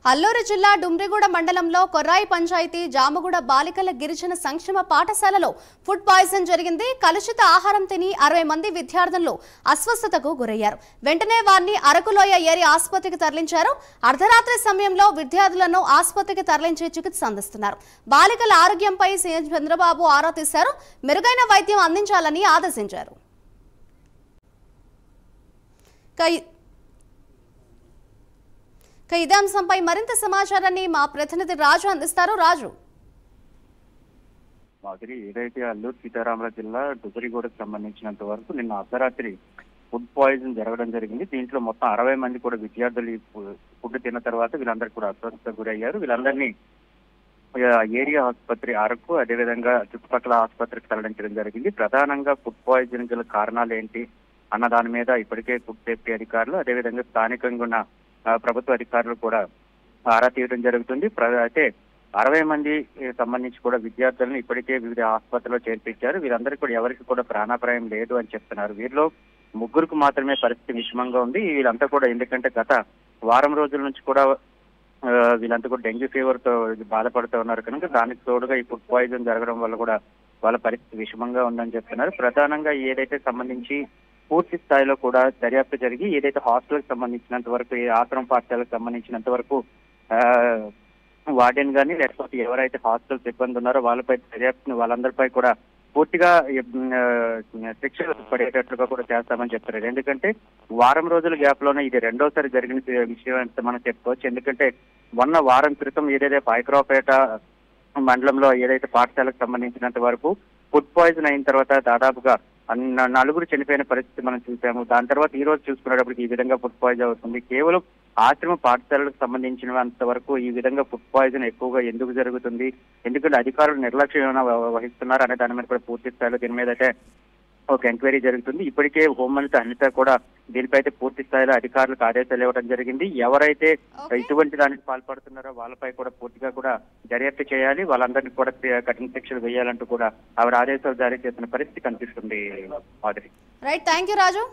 అల్లూరు జిల్లా డుమ్రిగూడ మండలంలో కొర్రాయి పంచాయతీ జామగూడ బాలికల గిరిజన సంక్షేమ పాఠశాలలో ఫుడ్ పాయిజన్ జరిగింది. కలుషిత ఆహారం తిని 60 మంది విద్యార్థులు అస్వస్థతకు గురయ్యారు. వెంటనే వారిని అరకులోయ ఏరియా ఆసుపత్రికి తరలించారు. అర్ధరాత్రి సమయంలో విద్యార్థులను ఆసుపత్రికి తరలించి చికిత్స అందిస్తున్నారు. బాలికల ఆరోగ్యంపై సీఎం చంద్రబాబు ఆరా తీశారు. మెరుగైన వైద్యం అందించాలని ఆదేశించారు. ఇదే అంశంపై మరింత సమాచారాన్ని మా ప్రతినిధి రాజు అందిస్తారు. రాజు, ఏదైతే అల్లూరు సీతారామరాజు జిల్లా డుబ్రిగూడకు సంబంధించినంత వరకు నిన్న అర్ధరాత్రి ఫుడ్ పాయిజన్ జరగడం జరిగింది. దీంట్లో మొత్తం 60 మంది కూడా విద్యార్థులు ఫుడ్ తిన్న తర్వాత వీళ్ళందరూ కూడా అస్వస్థతకు గురయ్యారు. వీళ్ళందరినీ ఏరియా ఆసుపత్రి అరకు, అదేవిధంగా చుట్టుపక్కల ఆసుపత్రికి తరలించడం జరిగింది. ప్రధానంగా ఫుడ్ పాయిజన్ గల కారణాలు ఏంటి అన్న దాని మీద ఇప్పటికే ఫుడ్ సేఫ్టీ అధికారులు, అదేవిధంగా స్థానికంగా ఉన్న ప్రభుత్వ అధికారులు కూడా ఆరా తీయడం జరుగుతుంది. అయితే 60 మంది సంబంధించి కూడా విద్యార్థులను ఇప్పటికే వివిధ ఆసుపత్రిలో చేర్పించారు. వీరందరికీ కూడా ఎవరికి కూడా ప్రాణాపాయం లేదు అని చెప్తున్నారు. వీరిలో 3 మాత్రమే పరిస్థితి విషమంగా ఉంది. వీళ్ళంతా కూడా ఎందుకంటే గత వారం రోజుల నుంచి కూడా వీళ్ళంతా కూడా డెంగ్యూ ఫీవర్ తో బాధపడుతూ ఉన్నారు కనుక దానికి తోడుగా ఈ ఫుడ్ పాయిజన్ జరగడం వల్ల కూడా వాళ్ళ పరిస్థితి విషమంగా ఉందని చెప్తున్నారు. ప్రధానంగా ఏదైతే సంబంధించి పూర్తి స్థాయిలో కూడా దర్యాప్తు జరిగి ఏదైతే హాస్టల్కి సంబంధించినంత వరకు, ఏ ఆశ్రమ పాఠశాలకు సంబంధించినంత వరకు వార్డెన్ కానీ లేకపోతే ఎవరైతే హాస్టల్ సిబ్బంది ఉన్నారో వాళ్ళందరిపై కూడా పూర్తిగా శిక్షలు పడేటట్లుగా కూడా చేస్తామని చెప్తారు. ఎందుకంటే వారం రోజుల గ్యాప్ లోనే ఇది రెండోసారి జరిగిన విషయం ಅಂತ మనం చెప్పుకోవచ్చు. ఎందుకంటే మొన్న వారం క్రితం ఏదైతే పాయకరావుపేట మండలంలో ఏదైతే పాఠశాలకు సంబంధించినంత వరకు ఫుడ్ పాయిజన్ అయిన తర్వాత దాదాపుగా 4 చనిపోయిన పరిస్థితి మనం చూసాము. దాని తర్వాత ఈ రోజు చూసుకునేటప్పటికి ఈ విధంగా ఫుడ్ పాయిజన్ అవుతుంది. కేవలం ఆశ్రమ పాఠశాలకు సంబంధించినంత వరకు ఈ విధంగా ఫుడ్ పాయిజన్ ఎక్కువగా ఎందుకు జరుగుతుంది, ఎందుకంటే అధికారులు నిర్లక్ష్యం వహిస్తున్నారు అనే దాని మీద కూడా పూర్తి స్థాయిలో దీని మీద అయితే ఒక ఎంక్వైరీ జరుగుతుంది. ఇప్పటికే హోంమంత్రి అనిత కూడా దీనిపై అయితే పూర్తి స్థాయిలో అధికారులకు ఆదేశాలు ఇవ్వడం జరిగింది. ఎవరైతే ఇటువంటి దానికి పాల్పడుతున్నారో వాళ్ళపై కూడా పూర్తిగా కూడా దర్యాప్తు చేయాలి, వాళ్ళందరినీ కూడా కఠిన శిక్షలు వేయాలంటూ కూడా ఆవిడ ఆదేశాలు జారీ చేసిన పరిస్థితి కనిపిస్తుంది. Right, thank you Raju.